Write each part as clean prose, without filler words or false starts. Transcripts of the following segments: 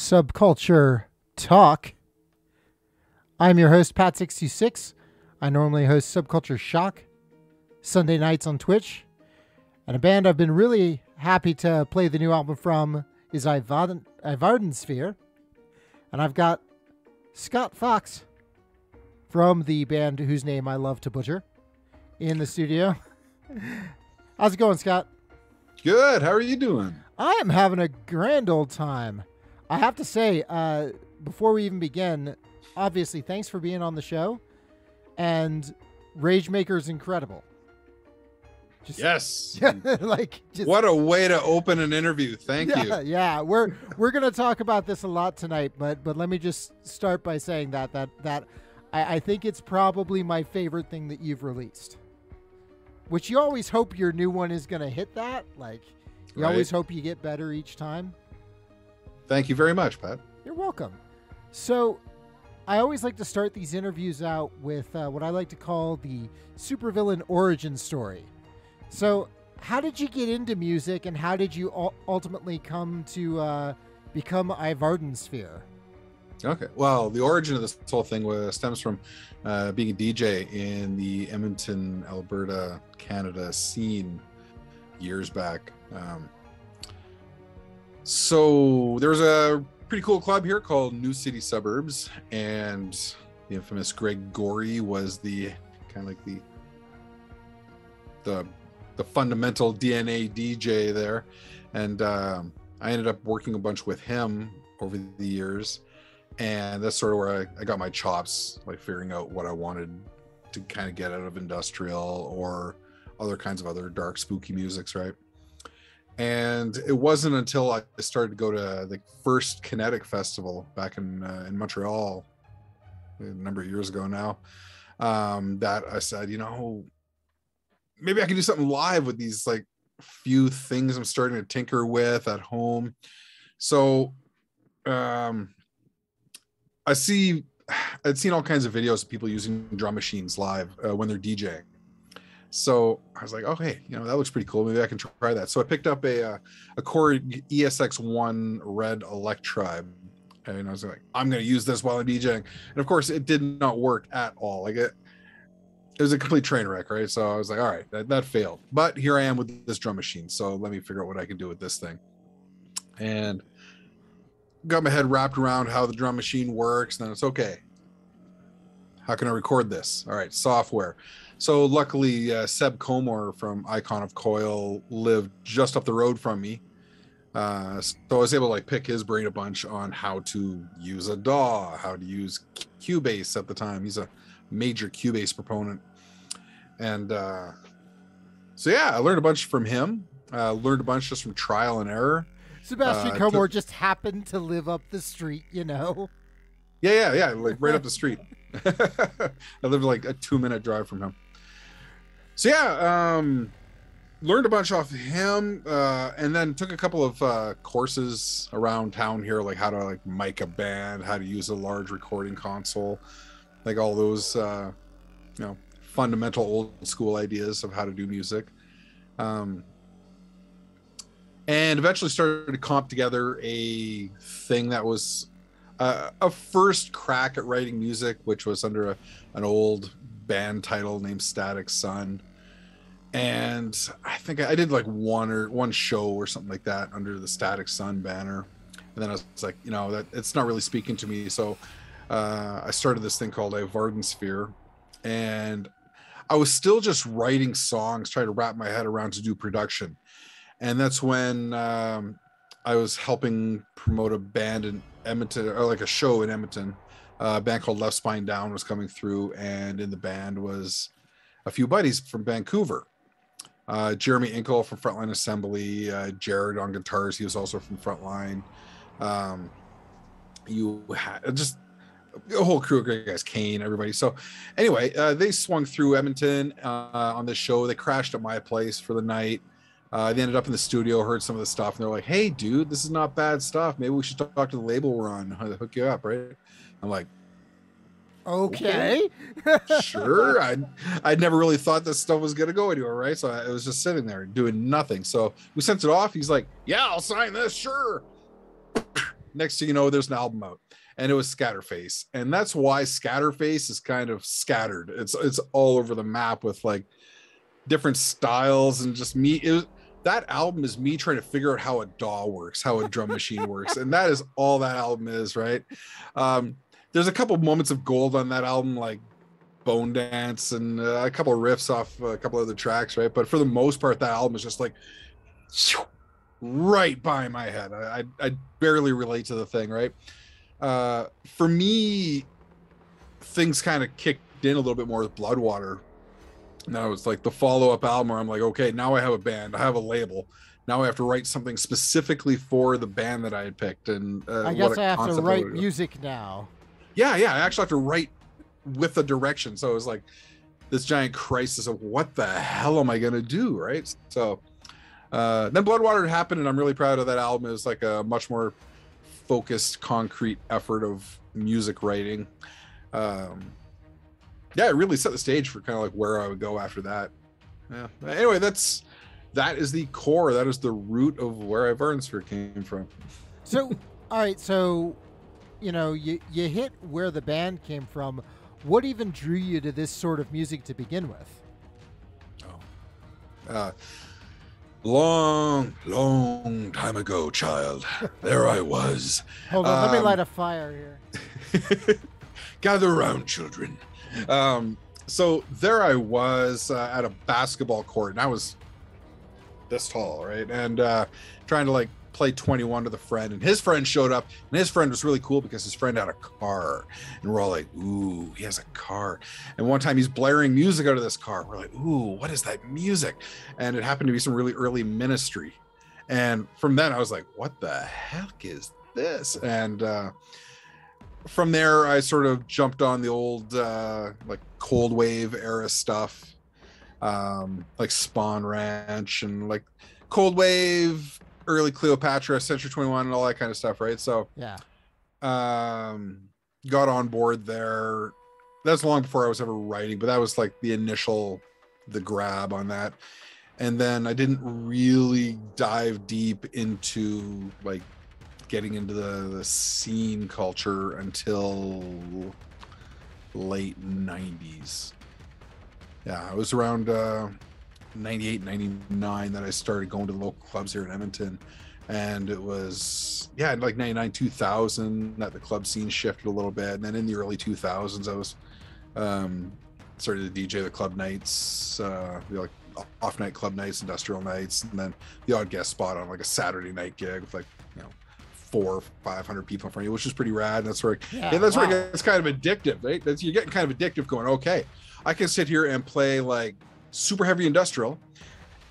Subculture Talk. I'm your host, Pat66. I normally host Subculture Shock Sunday nights on Twitch. And a band I've been really happy to play the new album from is iVardensphere. And I've got Scott Fox from the band whose name I love to butcher in the studio. How's it going, Scott? Good. How are you doing? I am having a grand old time. I have to say, before we even begin, obviously, thanks for being on the show. And Ragemaker is incredible. Yes. What a way to open an interview. Thank you. Yeah, we're gonna talk about this a lot tonight, but let me just start by saying that I think it's probably my favorite thing that you've released. Which you always hope your new one is gonna hit that. You always hope you get better each time. Thank you very much, Pat. You're welcome. So, I always like to start these interviews out with what I like to call the supervillain origin story. So, how did you get into music, and how did you ultimately come to become iVardensphere? Okay. Well, the origin of this whole thing stems from being a DJ in the Edmonton, Alberta, Canada scene years back. So there was a pretty cool club here called New City Suburbs, and the infamous Greg Gorey was the kind of like the fundamental DNA DJ there. And I ended up working a bunch with him over the years. And that's sort of where I got my chops, like figuring out what I wanted to kind of get out of industrial or other kinds of other dark, spooky musics, right? And it wasn't until I started to go to the first Kinetic Festival back in Montreal a number of years ago now, that I said, maybe I can do something live with these like few things I'm starting to tinker with at home. So I'd seen all kinds of videos of people using drum machines live when they're DJing. So I was like, oh, hey, that looks pretty cool. Maybe I can try that. So I picked up a Korg ESX1 Red Electribe, and I was like, I'm going to use this while I'm DJing. And of course, it did not work at all. Like it was a complete train wreck, right? So I was like, all right, that failed. But here I am with this drum machine. So let me figure out what I can do with this thing. And got my head wrapped around how the drum machine works. And then it's okay. How can I record this? All right, software. So luckily, Seb Comor from Icon of Coil lived just up the road from me. So I was able to pick his brain a bunch on how to use a DAW, how to use Cubase at the time. He's a major Cubase proponent. And so yeah, I learned a bunch from him. Learned a bunch just from trial and error. Sebastian Comor just happened to live up the street, Yeah, like right up the street. I lived like a 2-minute drive from him. So yeah, learned a bunch off of him, and then took a couple of courses around town here, like how to mic a band, how to use a large recording console, like all those fundamental old school ideas of how to do music. And eventually started to comp together a thing that was a first crack at writing music, which was under an old band title named Static Sun. And I think I did one show or something like that under the Static Sun banner. And then I was like, that it's not really speaking to me. So I started this thing called iVardensphere, and I was still just writing songs, trying to wrap my head around to do production. And that's when I was helping promote a band in Edmonton, or a show in Edmonton. A band called Left Spine Down was coming through, and in the band was a few buddies from Vancouver. Jeremy Inkle from Frontline Assembly, Jared on guitars, he was also from Frontline. You had just a whole crew of great guys, Kane, everybody. So anyway, they swung through Edmonton on this show. They crashed at my place for the night. They ended up in the studio, heard some of the stuff, and they're like, hey, dude, this is not bad stuff. Maybe we should talk to the label we're on, hook you up, right? I'm like, okay. Sure. I'd never really thought this stuff was going to go anywhere, right? So it was just sitting there doing nothing. So we sent it off. He's like, yeah, I'll sign this, sure. next thing you know, there's an album out, and it was Scatterface, and that's why Scatterface is kind of scattered. It's all over the map with like different styles, and just that album is me trying to figure out how a DAW works, how a drum machine works, and that is all that album is, right? There's a couple moments of gold on that album, like Bone Dance and a couple of riffs off a couple other tracks, right? But for the most part, that album is just like right by my head. I barely relate to the thing, right? For me, things kind of kicked in a little bit more with Bloodwater. Now it's like the follow-up album where I'm like, okay, now I have a band, I have a label. Now I have to write something specifically for the band that I had picked. And I guess I have to write music now. Yeah, I actually have to write with a direction. So it was like this giant crisis of what the hell am I gonna do, right? So then Bloodwater happened, and I'm really proud of that album. It was like a much more focused, concrete effort of music writing. Yeah, it really set the stage for kind of like where I would go after that. Yeah. Anyway, that is the core. That is the root of where iVardensphere came from. So, all right. So, you know, you hit where the band came from. What even drew you to this sort of music to begin with? Long time ago, child. There I was. Hold on, let me light a fire here. Gather around, children. So there I was at a basketball court, and I was this tall, right? And trying to like play 21 with a friend, and his friend showed up, and his friend was really cool because his friend had a car, and we're all like, ooh, he has a car. And one time he's blaring music out of this car. We're like, ooh, what is that music? And it happened to be some really early Ministry. And from then I was like, what the heck is this? And from there I sort of jumped on the old like cold wave era stuff, like Spawn Ranch and like cold wave, early Cleopatra, Century 21, and all that kind of stuff, right? So yeah, got on board there. That's long before I was ever writing, but that was like the grab on that. And then I didn't really dive deep into like getting into the scene culture until late 90s. Yeah, I was around 98, 99 that I started going to the local clubs here in Edmonton. And it was, yeah, like 99, 2000 that the club scene shifted a little bit. And then in the early 2000s, I was started to DJ the club nights, like off night club nights, industrial nights, and then the odd guest spot on like a Saturday night gig with like, 400 or 500 people in front of you, which is pretty rad. And that's where, that's where it gets kind of addictive, right? You're getting kind of addictive going, okay, I can sit here and play like super heavy industrial,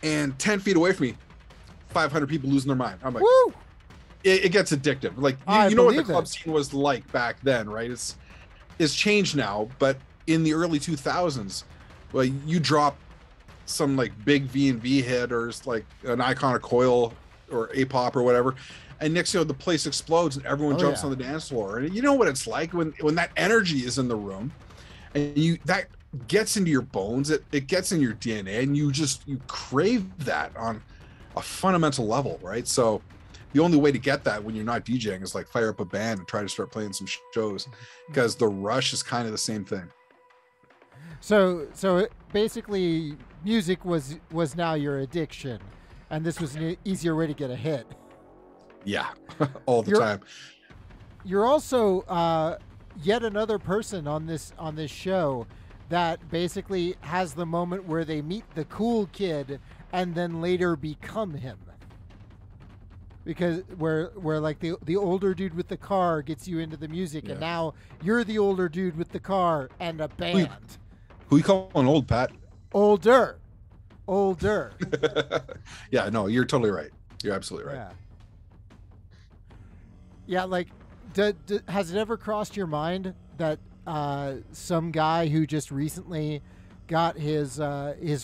and 10 feet away from me, 500 people losing their mind. I'm like, woo! It gets addictive. Like you know what the club scene was like back then, right? It's changed now, but in the early 2000s, well, you drop some like big V&V hit or like an Icon of Coil or A-pop or whatever, and next the place explodes and everyone jumps on the dance floor. And you know what it's like when that energy is in the room, and that gets into your bones, it gets in your DNA, and you crave that on a fundamental level, right? So the only way to get that when you're not DJing is like fire up a band and try to start playing some shows, because the rush is kind of the same thing. So basically music was now your addiction, and this was an easier way to get a hit. Yeah, all the time. You're also yet another person on this show that basically has the moment where they meet the cool kid and then later become him. Because where like the older dude with the car gets you into the music, and now you're the older dude with the car and a band. Who you calling old, Pat? Older. Yeah, no, you're totally right. You're absolutely right. Yeah, like, has it ever crossed your mind that some guy who just recently got his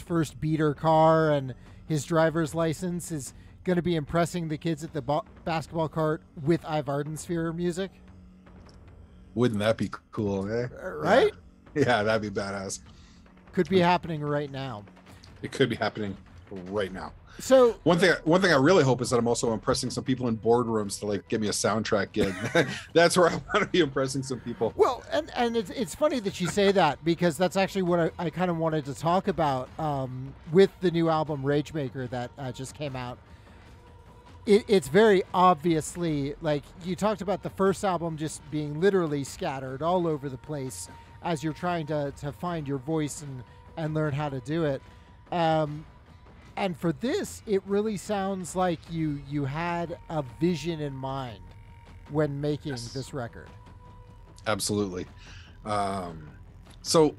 first beater car and his driver's license is going to be impressing the kids at the basketball court with iVardensphere music? Wouldn't that be cool, eh? Right? Yeah, that'd be badass. Could be happening right now. It could be happening right now. So one thing I really hope is that I'm also impressing some people in boardrooms to like give me a soundtrack gig. That's where I want to be impressing some people. Well, and it's funny that you say that, because that's actually what I kind of wanted to talk about with the new album Ragemaker that just came out. It's very obviously, like, you talked about the first album just being literally scattered all over the place as you're trying to find your voice and learn how to do it. And for this, it really sounds like you had a vision in mind when making this record. Absolutely. So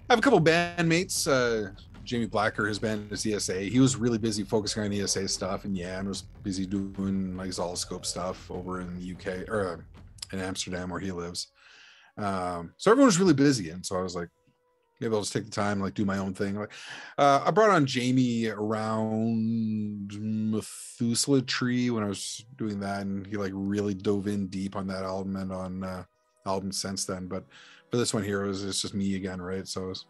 I have a couple bandmates. Jamie Blacker, his band is ESA. He was really busy focusing on ESA stuff, and Jan was busy doing like Zoloscope stuff over in the UK, or in Amsterdam where he lives. So everyone was really busy, and so I was like, maybe I'll just take the time, like do my own thing. Like, I brought on Jamie around Methuselah Tree when I was doing that, and he like really dove in deep on that album and on albums since then. But for this one here, it's just me again, right? So it was,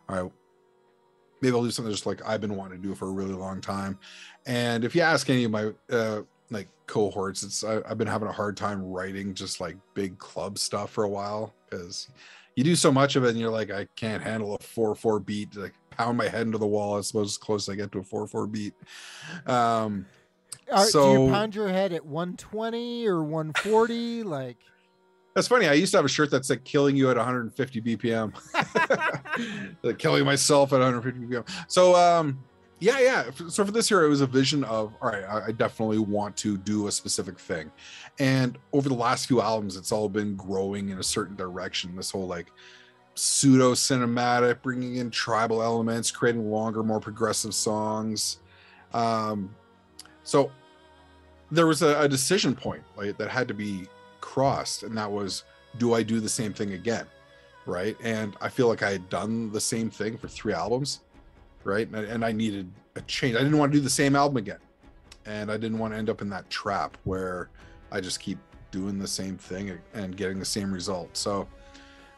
all right, maybe I'll do something just like I've been wanting to do for a really long time. And if you ask any of my like cohorts, I've been having a hard time writing just like big club stuff for a while, because you do so much of it and you're like, I can't handle a 4/4 beat, like pound my head into the wall. I suppose as close as I get to a 4/4 beat. So do you pound your head at 120 or 140? Like, that's funny. I used to have a shirt that's like killing you at 150 BPM, like killing myself at 150 BPM. So yeah. So for this year, it was a vision of, all right, I definitely want to do a specific thing. And over the last few albums, it's all been growing in a certain direction. This whole like pseudo cinematic, bringing in tribal elements, creating longer, more progressive songs. So there was a decision point, like, that had to be crossed, and that was, do I do the same thing again? Right. And I feel like I had done the same thing for 3 albums. Right. And I needed a change. I didn't want to do the same album again. And I didn't want to end up in that trap where I just keep doing the same thing and getting the same result. So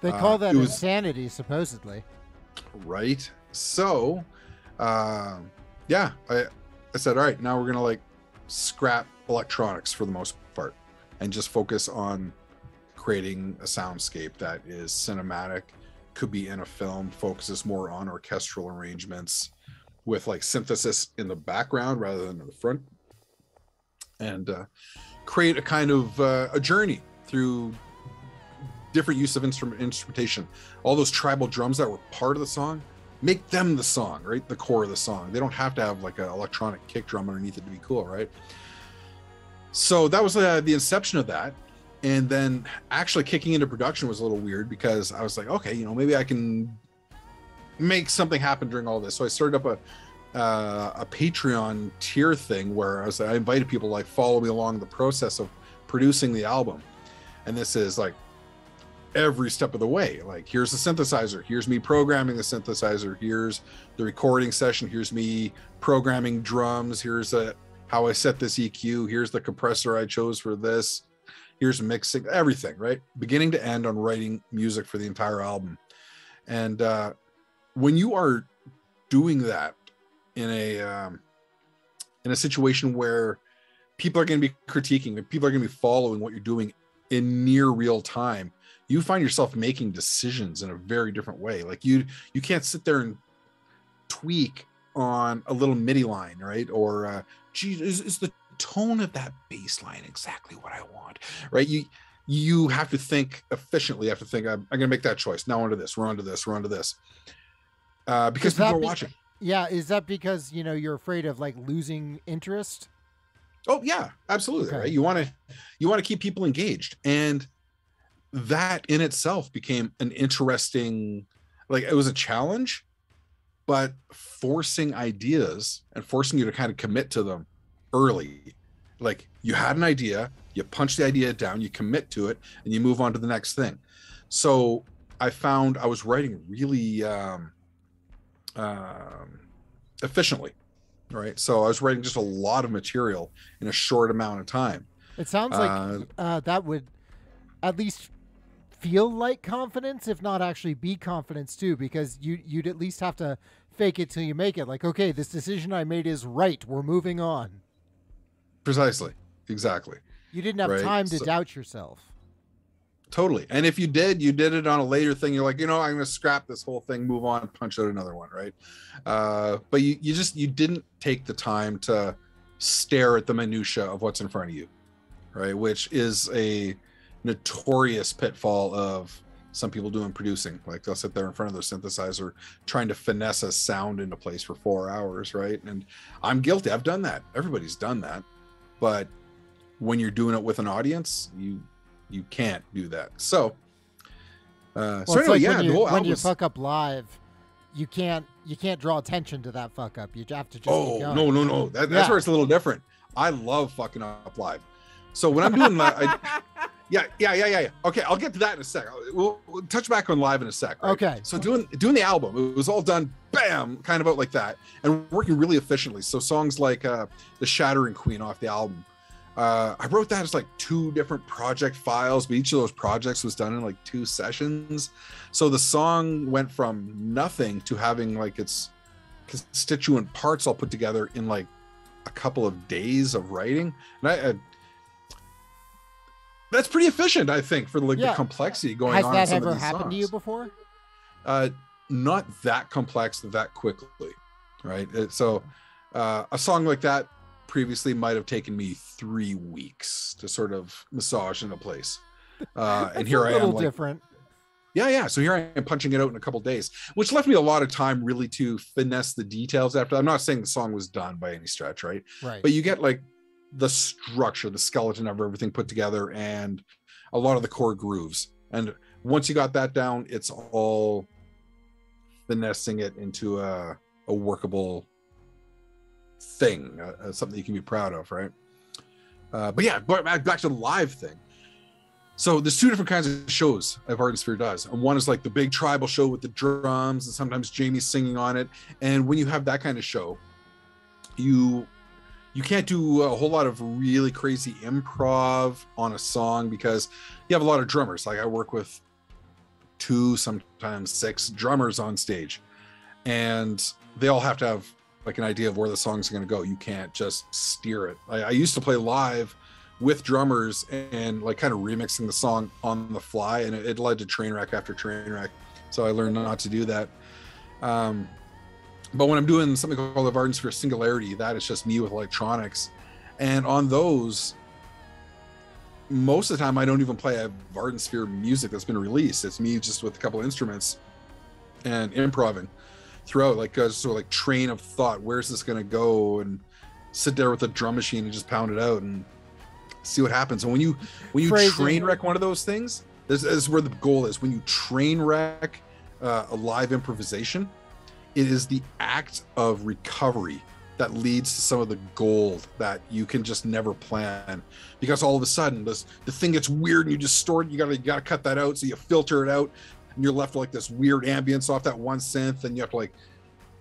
they call that insanity, supposedly. Right. So, I said, all right, now we're going to like scrap electronics for the most part and just focus on creating a soundscape that is cinematic, could be in a film, focuses more on orchestral arrangements with like synthesis in the background rather than in the front, and create a kind of a journey through different use of instrumentation. All those tribal drums that were part of the song, make them the song, right? The core of the song. They don't have to have like an electronic kick drum underneath it to be cool, right? So that was the inception of that. And then actually kicking into production was a little weird, because I was like, okay, maybe I can make something happen during all this. So I started up a Patreon tier thing where I invited people to like follow me along the process of producing the album. And this is like every step of the way. Like, here's the synthesizer, here's me programming the synthesizer, here's the recording session, here's me programming drums, here's how I set this EQ, here's the compressor I chose for this, here's mixing, everything, right? Beginning to end on writing music for the entire album. And when you are doing that in a situation where people are going to be critiquing, people are going to be following what you're doing in near real time, you find yourself making decisions in a very different way. Like you can't sit there and tweak on a little MIDI line, right? Or gee, is the tone of that bass line exactly what I want, right? You have to think efficiently. You have to think, I'm going to make that choice. Now onto this, we're onto this. Because people are watching. Yeah. Is that because, you're afraid of like losing interest? Oh yeah, absolutely. Okay. Right. You want to keep people engaged. And that in itself became an interesting, like, it was a challenge, but forcing ideas and forcing you to kind of commit to them early. Like, you had an idea, you punch the idea down, you commit to it, and you move on to the next thing. So I found I was writing really efficiently, right? So I was writing just a lot of material in a short amount of time. It sounds like that would at least feel like confidence, if not actually be confidence too, because you'd at least have to fake it till you make it. Like, okay, this decision I made is right. We're moving on. Precisely. Exactly. You didn't have time to doubt yourself. Totally. And if you did it on a later thing. You're like, I'm going to scrap this whole thing, move on, punch out another one. Right. But you didn't take the time to stare at the minutia of what's in front of you. Right. Which is a notorious pitfall of some people doing producing. Like they'll sit there in front of their synthesizer trying to finesse a sound into place for 4 hours. Right. And I'm guilty. I've done that. Everybody's done that. But when you're doing it with an audience, you can't do that. So, so anyway, when you fuck up live, you can't draw attention to that fuck up. You have to just keep going. No. That's where it's a little different. I love fucking up live. So when I'm doing that, yeah. Okay, I'll get to that in a sec. We'll touch back on live in a sec. Right? Okay. So doing the album, it was all done, bam, kind of out like that, and working really efficiently. So songs like the Shattering Queen off the album. I wrote that as like 2 different project files, but each of those projects was done in like 2 sessions. So the song went from nothing to having like its constituent parts all put together in like a couple of days of writing. And that's pretty efficient, I think, for like the complexity going on. Has that ever happened to you before? Not that complex that quickly, right? So a song like that previously might have taken me 3 weeks to sort of massage into place. And here I am. A little different. Yeah. So here I am punching it out in a couple of days, which left me a lot of time really to finesse the details after. I'm not saying the song was done by any stretch, right? Right. But you get like the structure, the skeleton of everything put together and a lot of the core grooves. And once you got that down, it's all finessing it into a workable thing, something you can be proud of, right? But yeah, back to the live thing. So there's 2 different kinds of shows iVardensphere does, and one is like the big tribal show with the drums, and sometimes Jamie's singing on it. And when you have that kind of show, you can't do a whole lot of really crazy improv on a song because you have a lot of drummers. Like I work with 2, sometimes 6 drummers on stage, and they all have to have like an idea of where the song's going to go. You can't just steer it. I used to play live with drummers and like kind of remixing the song on the fly, and it led to train wreck after train wreck. So I learned not to do that. But when I'm doing something called iVardensphere Singularity, that is just me with electronics. And on those, most of the time I don't even play iVardensphere music that's been released. It's me just with a couple of instruments and improvising throughout, like sort of like train of thought. Where's this going to go? And sit there with a drum machine and just pound it out and see what happens. And when you train wreck one of those things, this is where the goal is. When you train wreck a live improvisation, it is the act of recovery that leads to some of the gold that you can just never plan, because all of a sudden the thing gets weird and you just store it. You gotta cut that out, so you filter it out and you're left with like this weird ambience off that one synth, and you have to like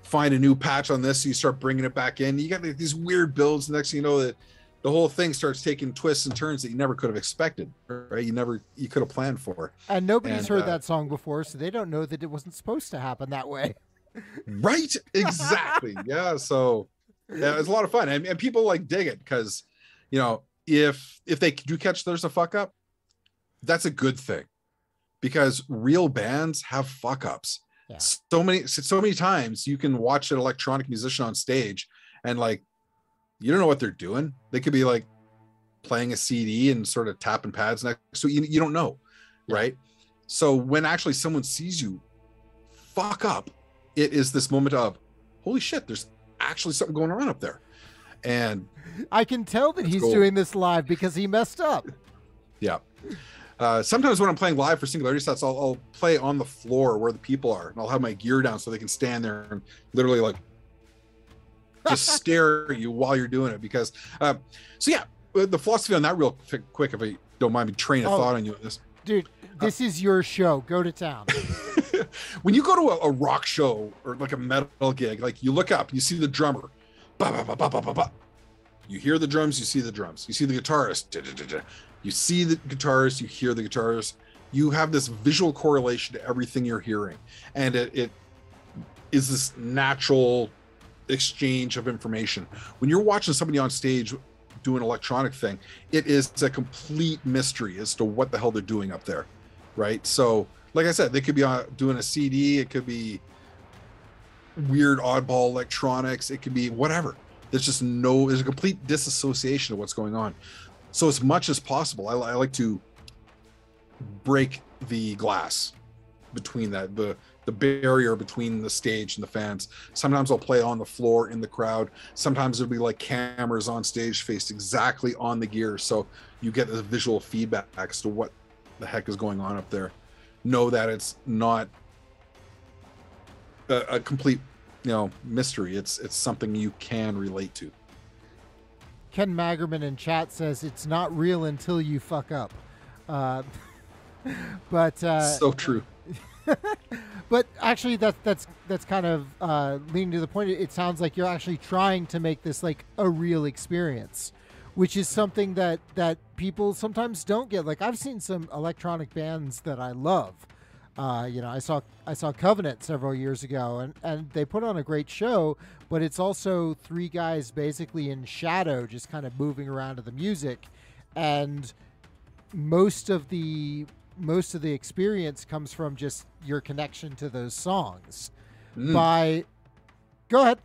find a new patch on this, so you start bringing it back in. You got like these weird builds. The next thing you know, that the whole thing starts taking twists and turns that you never could have expected, right? You could have planned for. And nobody's heard that song before, so they don't know that it wasn't supposed to happen that way. Right, exactly. Yeah, so yeah, it's a lot of fun, and people like dig it because, if they do catch there's a fuck up, that's a good thing, because real bands have fuck ups. Yeah. So many times you can watch an electronic musician on stage and like you don't know what they're doing. They could be like playing a CD and sort of tapping pads next, so you don't know, right? So when actually someone sees you fuck up, it is this moment of, holy shit, there's actually something going on up there. And I can tell that he's doing this live because he messed up. Yeah. Sometimes when I'm playing live for Singularity sets, I'll play on the floor where the people are, and I'll have my gear down so they can stand there and literally like just stare at you while you're doing it. Because the philosophy on that real quick, if I don't mind me train of thought on you on this. Dude, this is your show. Go to town. When you go to a rock show or like a metal gig, like you look up, you see the drummer, ba, ba, ba, ba, ba, ba, ba. You hear the drums, you see the drums, you see the guitarist, da, da, da, da. You see the guitarist, you hear the guitarist. You have this visual correlation to everything you're hearing, and it is this natural exchange of information. When you're watching somebody on stage do an electronic thing, it is a complete mystery as to what the hell they're doing up there, right? So like I said, they could be doing a CD, it could be weird oddball electronics, it could be whatever. There's a complete disassociation of what's going on. So as much as possible, I like to break the glass between that, the barrier between the stage and the fans. Sometimes I'll play on the floor in the crowd. Sometimes it'll be like cameras on stage faced exactly on the gear, so you get the visual feedback as to what the heck is going on up there. Know that it's not a complete, mystery. It's something you can relate to. Ken Magerman in chat says it's not real until you fuck up. But so true. But actually, that's kind of leading to the point. It sounds like you're actually trying to make this like a real experience, which is something that people sometimes don't get. Like I've seen some electronic bands that I love. I saw Covenant several years ago, and they put on a great show. But it's also three guys basically in shadow, just kind of moving around to the music, and most of the experience comes from just your connection to those songs. Go ahead.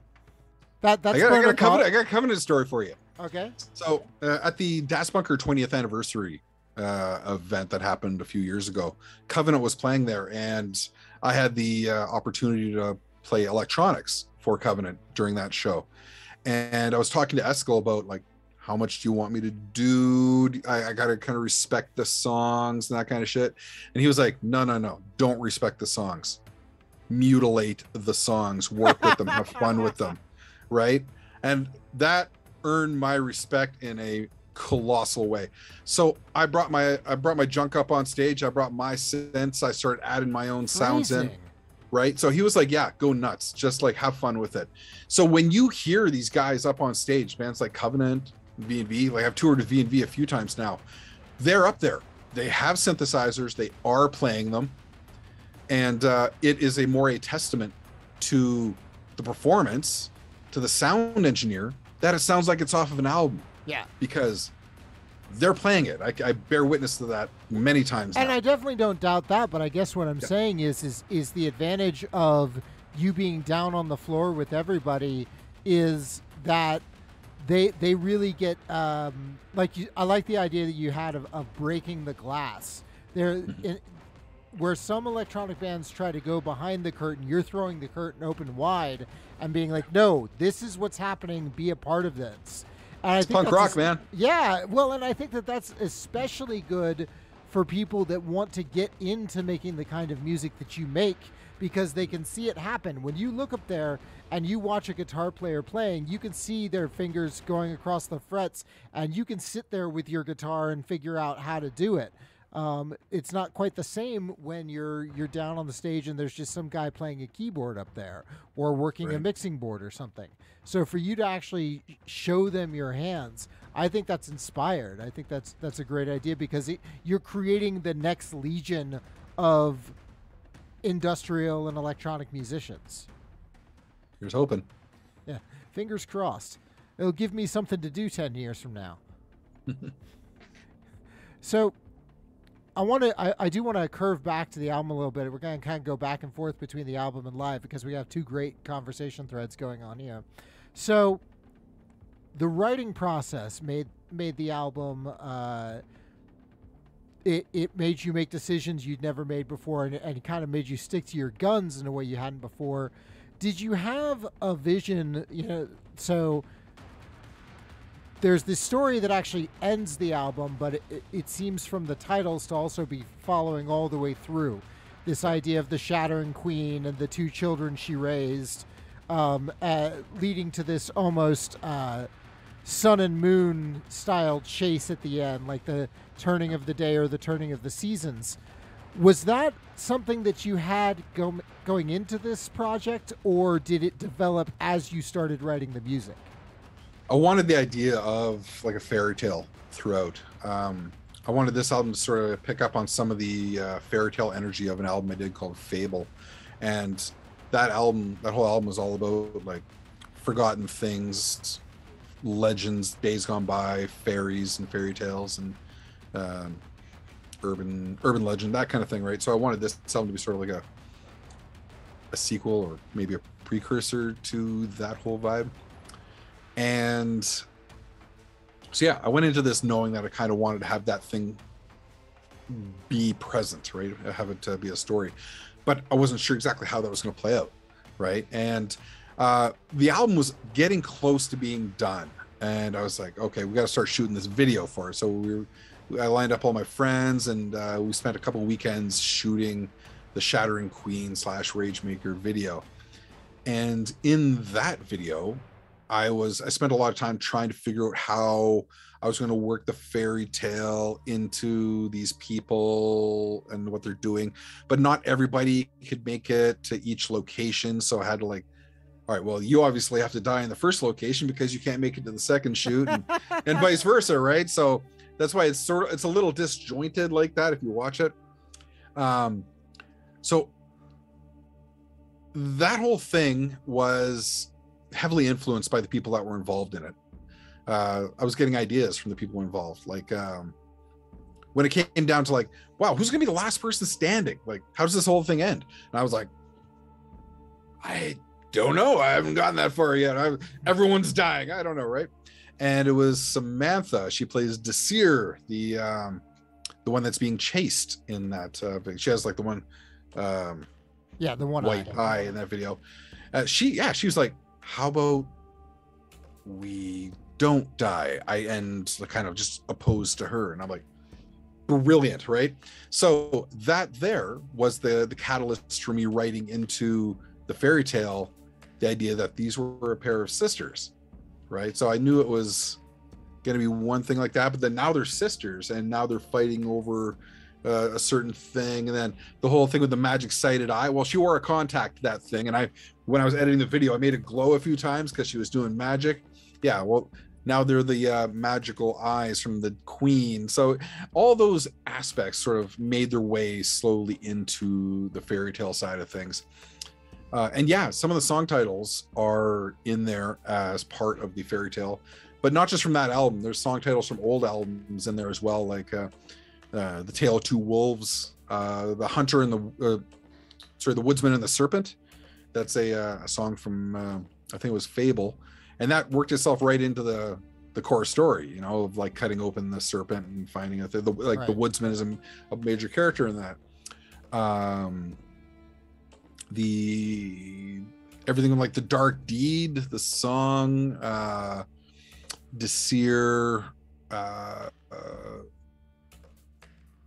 I got a Covenant story for you. Okay. So at the Das Bunker 20th anniversary event that happened a few years ago, Covenant was playing there, and I had the opportunity to play electronics for Covenant during that show. And I was talking to Eskel about like, how much do you want me to do? I got to kind of respect the songs and that kind of shit. And he was like, no, don't respect the songs. Mutilate the songs, work with them, have fun with them. Right. And that earned my respect in a colossal way. So I brought my junk up on stage. I brought my synths. I started adding my own sounds in. Right. So he was like, yeah, go nuts. Just like have fun with it. So when you hear these guys up on stage, bands like Covenant, V&V, like I've toured with V&V a few times now, they're up there. They have synthesizers. They are playing them. And it is a testament to the performance, to the sound engineer, that it sounds like it's off of an album. Yeah. Because they're playing it. I bear witness to that many times and now. I definitely don't doubt that, but I guess what I'm saying is the advantage of you being down on the floor with everybody is that they really get I like the idea that you had of breaking the glass. Where some electronic bands try to go behind the curtain, you're throwing the curtain open wide and being like, no, this is what's happening, be a part of this. And it's punk rock, man. Yeah, well, and I think that's especially good for people that want to get into making the kind of music that you make, because they can see it happen. When you look up there and you watch a guitar player playing, you can see their fingers going across the frets, and you can sit there with your guitar and figure out how to do it. It's not quite the same when you're down on the stage and there's just some guy playing a keyboard up there or working a mixing board or something. So for you to actually show them your hands, I think that's inspired. I think that's a great idea, because you're creating the next legion of industrial and electronic musicians. Here's hoping. Yeah, fingers crossed. It'll give me something to do 10 years from now. So I do want to curve back to the album a little bit. We're going to kind of go back and forth between the album and live, because we have two great conversation threads going on here. So the writing process made the album, it made you make decisions you'd never made before, and kind of made you stick to your guns in a way you hadn't before. Did you have a vision, so there's this story that actually ends the album, but it seems from the titles to also be following all the way through. This idea of the Shattering Queen and the two children she raised, leading to this almost sun and moon style chase at the end, like the turning of the day or the turning of the seasons. Was that something that you had going into this project, or did it develop as you started writing the music? I wanted the idea of like a fairy tale throughout. I wanted this album to sort of pick up on some of the fairy tale energy of an album I did called Fable. And that whole album was all about like forgotten things, legends, days gone by, fairies and fairy tales, and urban legend, that kind of thing, right? So I wanted this album to be sort of like a sequel or maybe a precursor to that whole vibe. And so yeah, I went into this knowing that I kind of wanted to have that thing be present, right? Have it be a story, but I wasn't sure exactly how that was going to play out, right? And the album was getting close to being done, and I was like, okay, we got to start shooting this video for it. So I lined up all my friends, and we spent a couple weekends shooting the Shattering Queen / Ragemaker video. And in that video, I spent a lot of time trying to figure out how I was going to work the fairy tale into these people and what they're doing, but not everybody could make it to each location. So I had to like, all right, well, you obviously have to die in the first location because you can't make it to the second shoot, and vice versa, right? So that's why it's a little disjointed like that if you watch it. So that whole thing was heavily influenced by the people that were involved in it. I was getting ideas from the people involved. Like when it came down to like, wow, who's gonna be the last person standing? Like, how does this whole thing end? And I was like, I don't know. I haven't gotten that far yet. Everyone's dying. I don't know, right? And it was Samantha. She plays Desir, the one that's being chased in that. She has like the one, the one white eye in that video. She was like, how about we don't die? And kind of just opposed to her, and I'm like, brilliant, right? So that there was the catalyst for me writing into the fairy tale the idea that these were a pair of sisters, right? So I knew it was going to be one thing like that, but then now they're sisters, and now they're fighting over a certain thing. And then the whole thing with the magic sighted eye, well, she wore a contact, that thing, and when I was editing the video, I made it glow a few times because she was doing magic. Yeah, well, now they're the magical eyes from the queen. So all those aspects sort of made their way slowly into the fairy tale side of things. And yeah, some of the song titles are in there as part of the fairy tale, but not just from that album. There's song titles from old albums in there as well, like The Tale of Two Wolves, The Hunter and the Woodsman and the Serpent. That's a song from, I think it was Fable. And that worked itself right into the core story, you know, of like cutting open the serpent and finding out that the woodsman is a major character in that. Everything like The Dark Deed, the song, Desir,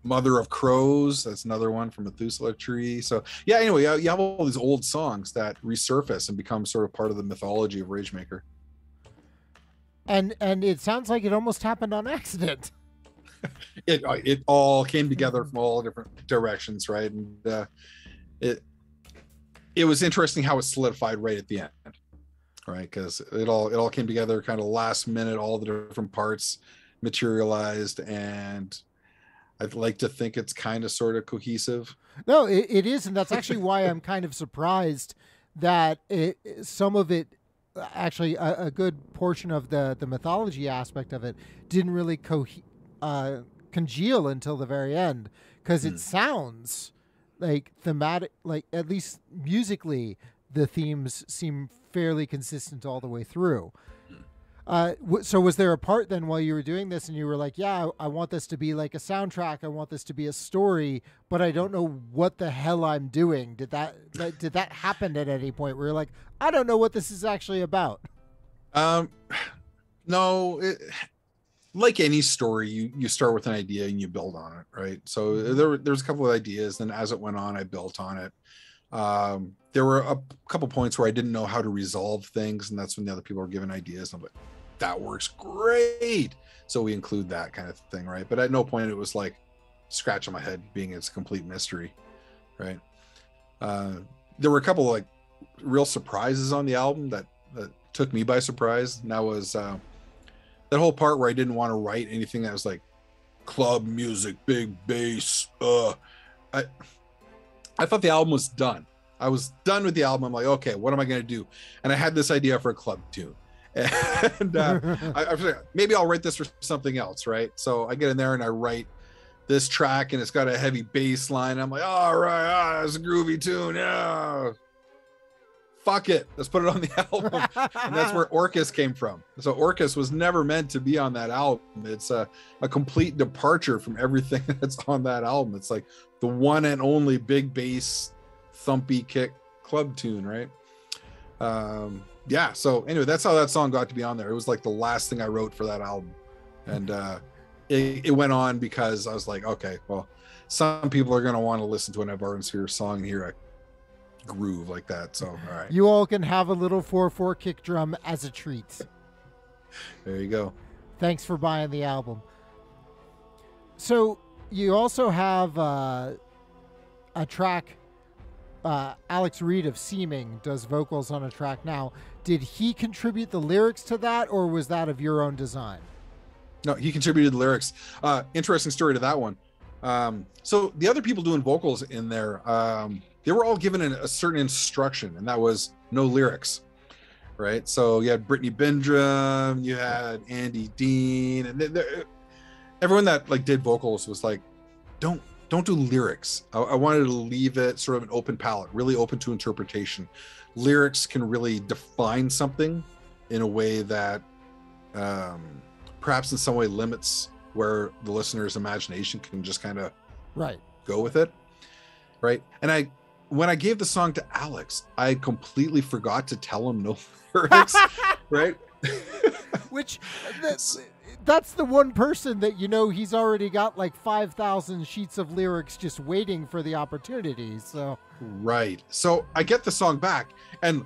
Mother of Crows, that's another one from Methuselah Tree. So yeah, anyway, you have all these old songs that resurface and become sort of part of the mythology of Ragemaker. And it sounds like it almost happened on accident. It all came together from all different directions, right? And it was interesting how it solidified right at the end, right? Because it all came together kind of last minute, all the different parts materialized, and I'd like to think it's kind of sort of cohesive. No, it is, and that's actually why I'm kind of surprised that some of it, actually a good portion of the mythology aspect of it didn't really congeal until the very end, because it sounds like thematic, like at least musically, the themes seem fairly consistent all the way through. So was there a part then while you were doing this and you were like, yeah, I want this to be like a soundtrack, I want this to be a story, but I don't know what the hell I'm doing? Did that happen at any point where you're like, I don't know what this is actually about? No, like any story, you start with an idea and you build on it, right? So there's a couple of ideas, and as it went on, I built on it. There were a couple points where I didn't know how to resolve things, and that's when the other people were giving ideas, and I'm like, that works great. So we include that kind of thing, right? But at no point it was like scratching my head being it's a complete mystery, right? There were a couple of like real surprises on the album that took me by surprise, and that was that whole part where I didn't want to write anything that was like club music, big bass. I thought the album was done. I was done with the album. I'm like, okay, what am I going to do? And I had this idea for a club tune. And I was like, maybe I'll write this for something else, right? So I get in there and I write this track, and it's got a heavy bass line. I'm like, all right, it's a groovy tune. Yeah. Fuck it. Let's put it on the album. And that's where Orcus came from. So Orcus was never meant to be on that album. It's a complete departure from everything that's on that album. It's like the one and only big bass, thumpy kick club tune, right? Yeah. So anyway, that's how that song got to be on there. It was like the last thing I wrote for that album. And it went on because I was like, okay, well, some people are going to want to listen to an iVardensphere song and hear a groove like that. So all right, you all can have a little 4/4 kick drum as a treat. There you go. Thanks for buying the album. So you also have a track. Alex Reed of Seeming does vocals on a track now. Did he contribute the lyrics to that, or was that of your own design? No, he contributed the lyrics. Interesting story to that one. So the other people doing vocals in there, they were all given a certain instruction, and that was no lyrics, right? So you had Brittany Bindrum, you had Andy Dean, and everyone that like did vocals was like, don't do lyrics. I wanted to leave it sort of an open palette, really open to interpretation. Lyrics can really define something in a way that perhaps in some way limits where the listener's imagination can just kind of go with it, right? And when I gave the song to Alex, I completely forgot to tell him no lyrics, right? Which that's the one person that, you know, he's already got like 5,000 sheets of lyrics just waiting for the opportunity. So right. So I get the song back, and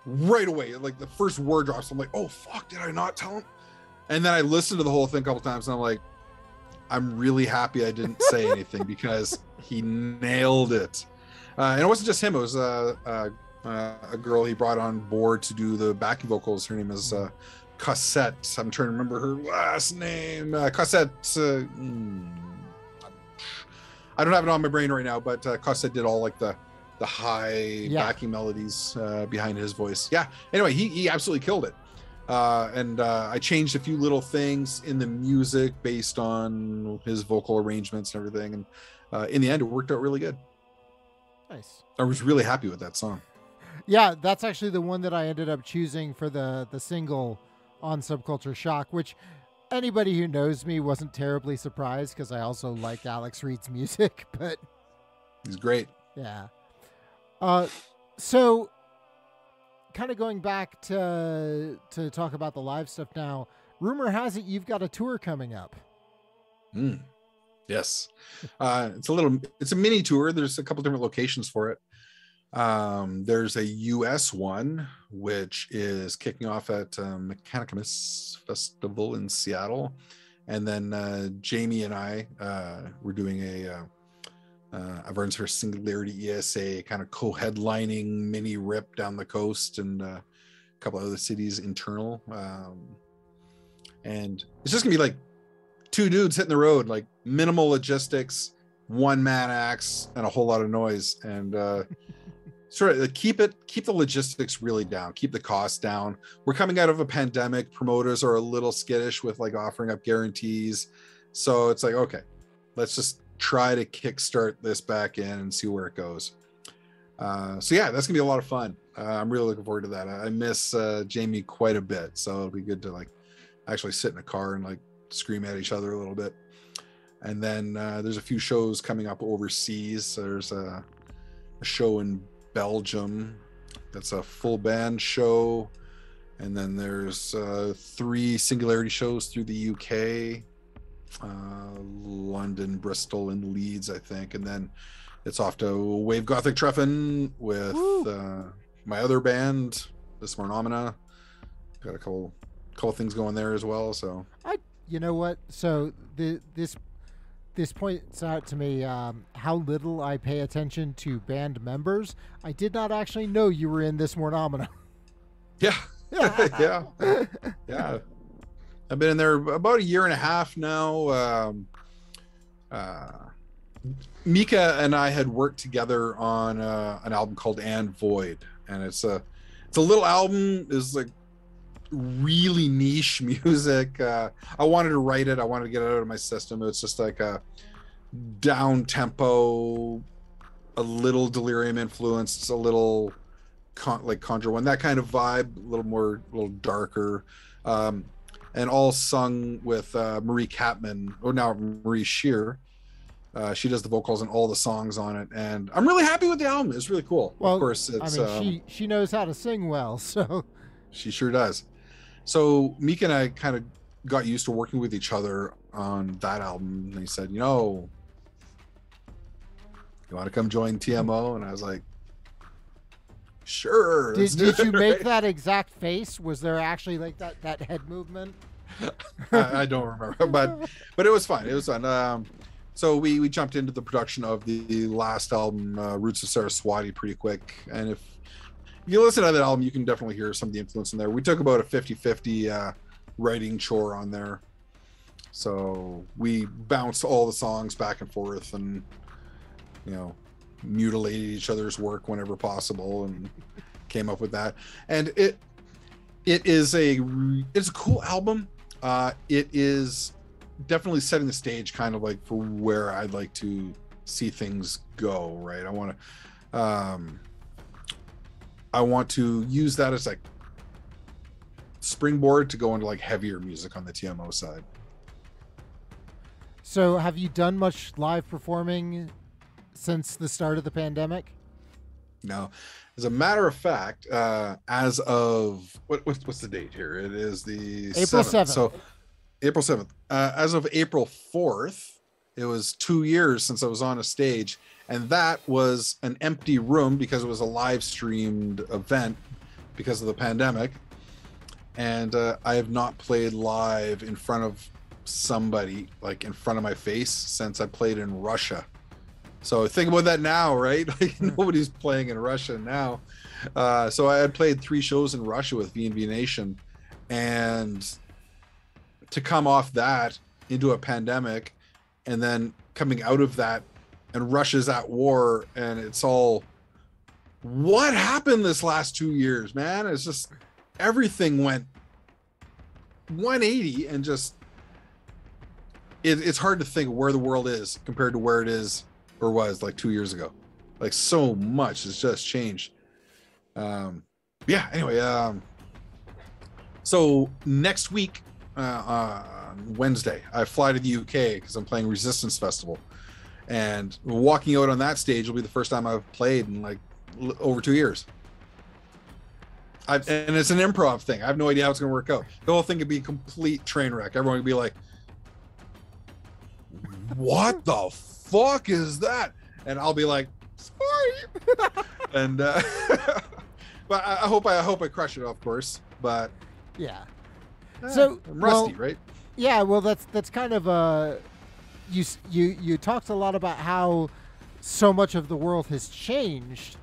right away, like the first word drops, I'm like, oh fuck, did I not tell him? And then I listened to the whole thing a couple times, and I'm like, I'm really happy I didn't say anything because he nailed it. And it wasn't just him. It was a girl he brought on board to do the backing vocals. Her name is Cossette. I'm trying to remember her last name. Cossette. I don't have it on my brain right now, but Cossette did all like the high backing melodies behind his voice. Yeah. Anyway, he absolutely killed it. And I changed a few little things in the music based on his vocal arrangements and everything. And in the end, it worked out really good. Nice. I was really happy with that song. Yeah, that's actually the one that I ended up choosing for the single on Subculture Shock, which anybody who knows me wasn't terribly surprised because I also like Alex Reed's music, but he's great. Yeah. So kind of going back to talk about the live stuff now, rumor has it you've got a tour coming up. Yes. It's a mini tour. There's a couple different locations for it. There's a US one, which is kicking off at Mechanicus Festival in Seattle. And then Jamie and I, we're doing a iVardensphere Singularity ESA kind of co-headlining mini rip down the coast and a couple other cities internal. And it's just gonna be like two dudes hitting the road, like minimal logistics, one man acts, and a whole lot of noise. And sort of keep the logistics really down, keep the costs down. We're coming out of a pandemic. Promoters are a little skittish with like offering up guarantees. So it's like, okay, let's just try to kickstart this back in and see where it goes. So yeah, that's gonna be a lot of fun. I'm really looking forward to that. I miss Jamie quite a bit, so it'll be good to like actually sit in a car and like scream at each other a little bit. And then there's a few shows coming up overseas. There's a show in Belgium that's a full band show, and then there's 3 Singularity shows through the UK, London, Bristol, and Leeds, I think. And then it's off to Wave Gothic Treffen with my other band, This Mornomina. Got a couple things going there as well. So you know what? So this points out to me how little I pay attention to band members. I did not actually know you were in This Mornomina. Yeah. Yeah. I've been in there about a year and a half now. Mika and I had worked together on an album called And Void, and it's a little album. Is like really niche music. I wanted to write it. I wanted to get it out of my system. It's just like a down tempo, a little Delirium influenced, a little like Conjure One, that kind of vibe, a little darker, and all sung with Marie Catman, or now Marie Shear. She does the vocals and all the songs on it, and I'm really happy with the album. It's really cool. Well, of course, it's, I mean, she knows how to sing well, so she sure does. So Mika and I kind of got used to working with each other on that album. And he said, you want to come join TMO? And I was like, sure. Did you make that exact face? Was there actually like that head movement? I don't remember, but it was fun. It was fun. So we jumped into the production of the last album, Roots of Saraswati, pretty quick. And if you listen to that album, you can definitely hear some of the influence in there. We took about a 50-50 writing chore on there. So we bounced all the songs back and forth and, mutilated each other's work whenever possible and came up with that. And it's a cool album. It is definitely setting the stage kind of like for where I'd like to see things go, right? I want to use that as like springboard to go into like heavier music on the TMO side. So have you done much live performing since the start of the pandemic? No. As a matter of fact, as of what's the date here? It is the April 7th. So April 7th. As of April 4th, it was 2 years since I was on a stage, and that was an empty room because it was a live streamed event because of the pandemic. And I have not played live in front of somebody, like in front of my face, since I played in Russia. So think about that now, right? Like nobody's playing in Russia now. So I had played 3 shows in Russia with V&V Nation, and to come off that into a pandemic, and then coming out of that, and Russia's at war, and it's all, what happened this last 2 years, man? It's just everything went 180, and just it's hard to think where the world is compared to where it is or was like 2 years ago. Like so much has just changed. So next week, Wednesday, I fly to the UK because I'm playing Resistance Festival, and walking out on that stage will be the first time I've played in like over 2 years. And it's an improv thing. I have no idea how it's going to work out. The whole thing could be a complete train wreck. Everyone would be like, what the fuck is that? And I'll be like, sorry. And but I hope I crush it, of course. But yeah. So I'm rusty, right? Yeah, well, that's kind of you talked a lot about how so much of the world has changed.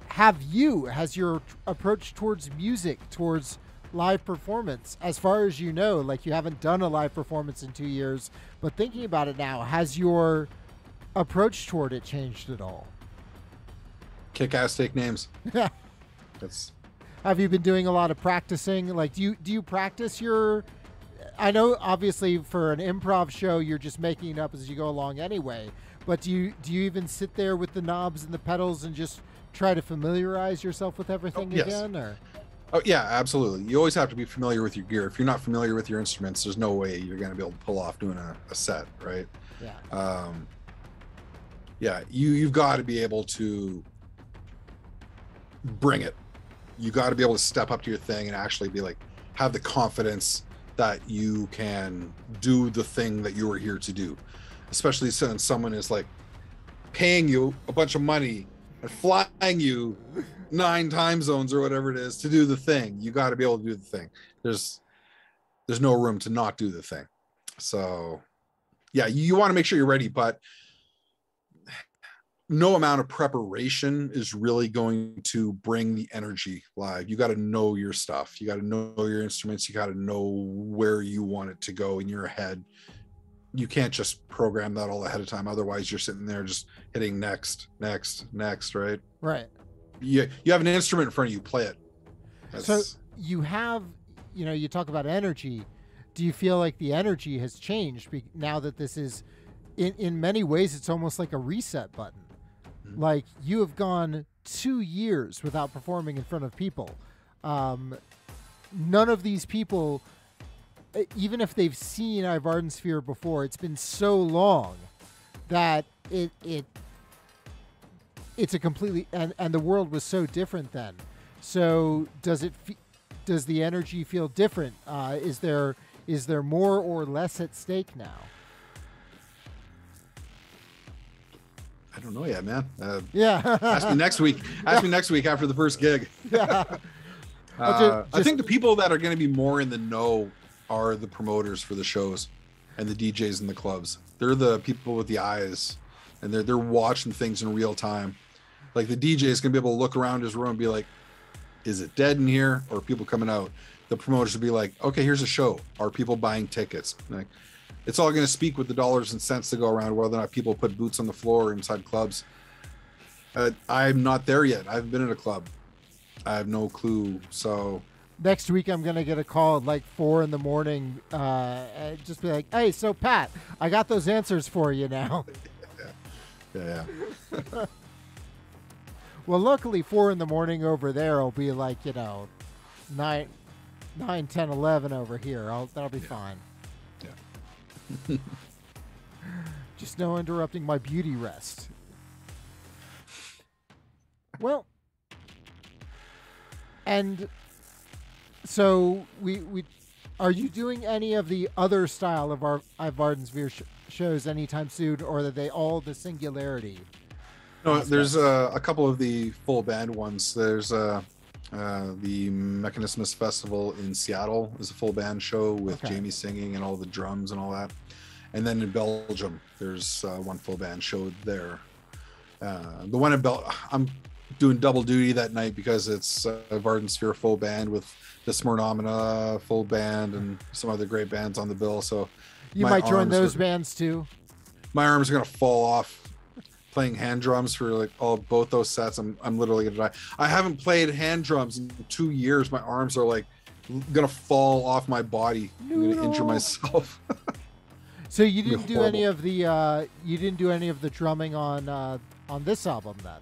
Has your approach towards music, towards live performance, as far as you know, like you haven't done a live performance in 2 years, but thinking about it now, has your approach toward it changed at all? Kick-ass, take names. Have you been doing a lot of practicing? Like, do you practice your? I know, obviously, for an improv show, you're just making it up as you go along anyway. But do you even sit there with the knobs and the pedals and just try to familiarize yourself with everything again? Or? Oh yeah, absolutely. You always have to be familiar with your gear. If you're not familiar with your instruments, there's no way you're going to be able to pull off doing a set, right? Yeah. You've got to be able to bring it. You got to be able to step up to your thing and actually be like, have the confidence that you can do the thing that you were here to do, especially since someone is like paying you a bunch of money and flying you 9 time zones or whatever it is to do the thing. You got to be able to do the thing. There's no room to not do the thing. So yeah, you want to make sure you're ready, but no amount of preparation is really going to bring the energy live. You got to know your stuff. You got to know your instruments. You got to know where you want it to go in your head. you can't just program that all ahead of time. Otherwise, you're sitting there just hitting next, right? Right. You have an instrument in front of you, play it. So you have, you talk about energy. Do you feel like the energy has changed now that this is, in many ways, it's almost like a reset button? Mm-hmm. Like, you have gone 2 years without performing in front of people. None of these people, even if they've seen iVardensphere before, it's been so long that it's a completely, and the world was so different then. So does the energy feel different? Is there more or less at stake now? I don't know yet, man. Yeah. Ask me next week. Ask me next week after the first gig. Yeah. I think the people that are going to be more in the know are the promoters for the shows and the DJs in the clubs. They're the people with the eyes, and they're watching things in real time. Like, the DJ is going to be able to look around his room and be like, is it dead in here, or are people coming out? The promoters will be like, okay, here's a show. Are people buying tickets? Like, it's all going to speak with the dollars and cents to go around, whether or not people put boots on the floor inside clubs. I'm not there yet. I haven't been in a club. I have no clue. So next week I'm going to get a call at like 4 a.m. And just be like, hey, so Pat, I got those answers for you now. Yeah. Well, luckily 4 a.m. over there will be like, 9, 10, 11 over here. That'll be fine. Yeah. Just no interrupting my beauty rest. Well, and so we are you doing any of the other style of our iVardensphere shows anytime soon, or are they all the Singularity? No, there's a couple of the full band ones. There's the Mechanismus Festival in Seattle is a full band show with Jamie singing and all the drums and all that. And then in Belgium, there's one full band show there. The one in I'm doing double duty that night because it's a iVardensphere full band with the Smyrnomina full band and some other great bands on the bill. So you might join those bands too. My arms are gonna fall off playing hand drums for like both those sets. I'm literally gonna die. I haven't played hand drums in 2 years. My arms are like gonna fall off my body. I'm gonna injure myself. So you didn't do any of the drumming on this album then?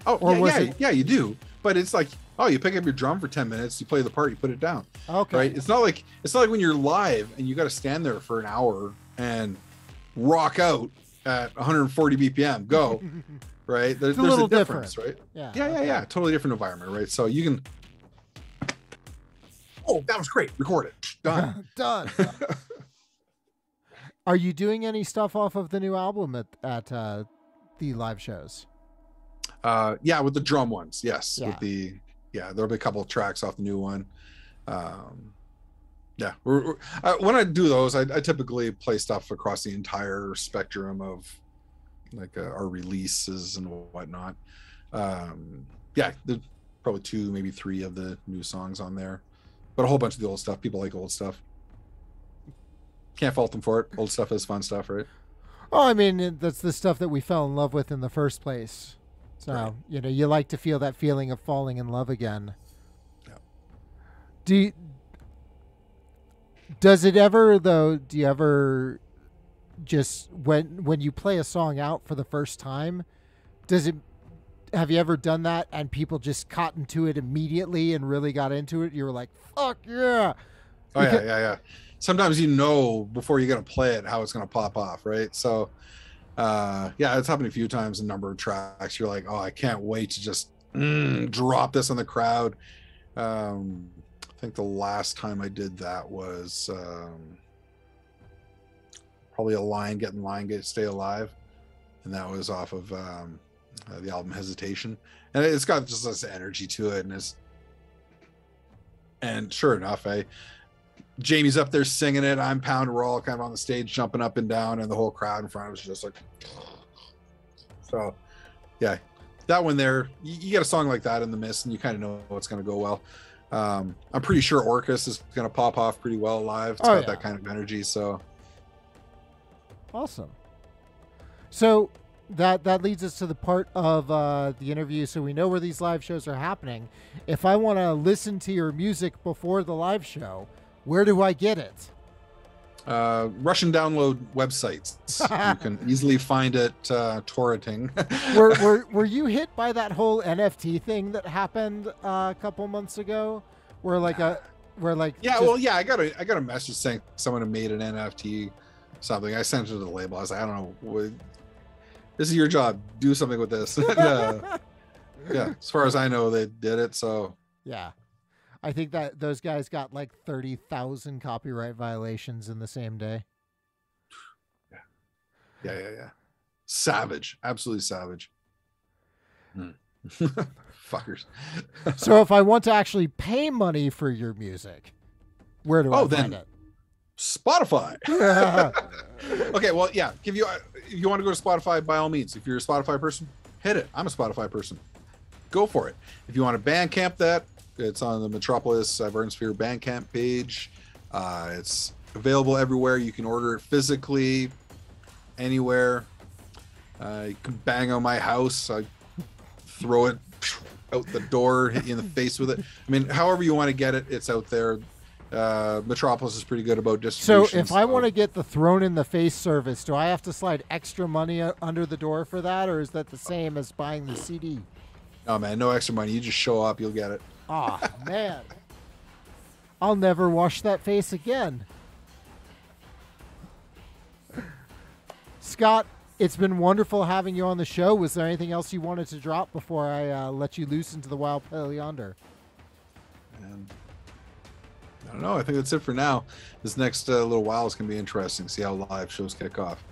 Oh, or yeah, you do. But it's like, you pick up your drum for 10 minutes, you play the part, you put it down. Okay. Right? It's not like when you're live and you got to stand there for an hour and rock out at 140 BPM. Go. Right? There's a difference, right? Yeah. Totally different environment, right? So you can. Oh, that was great. Record it. Done. Done. Are you doing any stuff off of the new album at the live shows? Yeah, with the drum ones. Yes. Yeah. There'll be a couple of tracks off the new one. Yeah. When I do those, I typically play stuff across the entire spectrum of like our releases and whatnot. Yeah, there's probably 2, maybe 3 of the new songs on there, but a whole bunch of the old stuff. People like old stuff. Can't fault them for it. Old stuff is fun stuff, right? Oh, I mean, that's the stuff that we fell in love with in the first place. So, right. You like to feel that feeling of falling in love again. Yeah. Do you ever just, when you play a song out for the first time, have you ever done that and people just cottoned to it immediately and really got into it? You were like, fuck yeah. Oh, yeah. Sometimes before you're going to play it how it's going to pop off, right? So, it's happened a few times, a number of tracks. You're like, I can't wait to just drop this on the crowd. I think the last time I did that was probably Getting Lion, Stay Alive. And that was off of the album Hesitation. And it's got just this energy to it. And sure enough, Jamie's up there singing it. I'm pounding. We're all kind of on the stage, jumping up and down, and the whole crowd in front of us just like. So, yeah, that one there. You get a song like that in the mist, and you kind of know it's going to go well. I'm pretty sure Orcus is going to pop off pretty well live. It's got that kind of energy. So, Awesome. So that leads us to the part of the interview. So we know where these live shows are happening. If I want to listen to your music before the live show, where do I get it? Russian download websites. You can easily find it torrenting. were you hit by that whole NFT thing that happened a couple months ago? I got a message saying someone had made an NFT something. I sent it to the label. I was like, I don't know. This is your job. Do something with this. Yeah, as far as I know, they did it. So yeah. I think that those guys got like 30,000 copyright violations in the same day. Yeah. Savage. Absolutely savage. Fuckers. So if I want to actually pay money for your music, where do I find it? Spotify. Okay, well, yeah. If you want to go to Spotify, by all means. If you're a Spotify person, hit it. I'm a Spotify person. Go for it. If you want to Bandcamp that, it's on the Metropolis iVardensphere Bandcamp page. It's available everywhere. You can order it physically, anywhere. You can bang on my house. I throw it out the door, hit you in the face with it. I mean, however you want to get it, it's out there. Metropolis is pretty good about distribution. So if I want to get the thrown in the face service, do I have to slide extra money under the door for that, or is that the same as buying the CD? No, man, no extra money. You just show up, you'll get it. Ah, man. I'll never wash that face again. Scott, it's been wonderful having you on the show. Was there anything else you wanted to drop before I let you loose into the wild pale yonder? And I don't know. I think that's it for now. This next little while is going to be interesting. See how live shows kick off.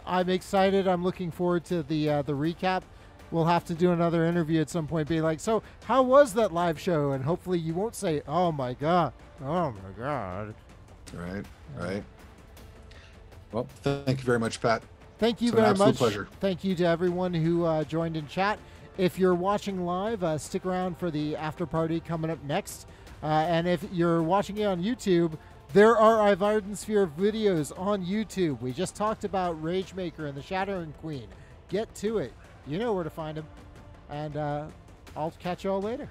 I'm excited. I'm looking forward to the recap. We'll have to do another interview at some point, be like, so how was that live show? And hopefully you won't say, oh my God. Right. Well, thank you very much, Pat. Thank you very much. It's an absolute pleasure. Thank you to everyone who joined in chat. If you're watching live, stick around for the after party coming up next. And if you're watching it on YouTube, there are iVardensphere videos on YouTube. We just talked about Ragemaker and the Shattering Queen. Get to it. You know where to find them. And I'll catch you all later.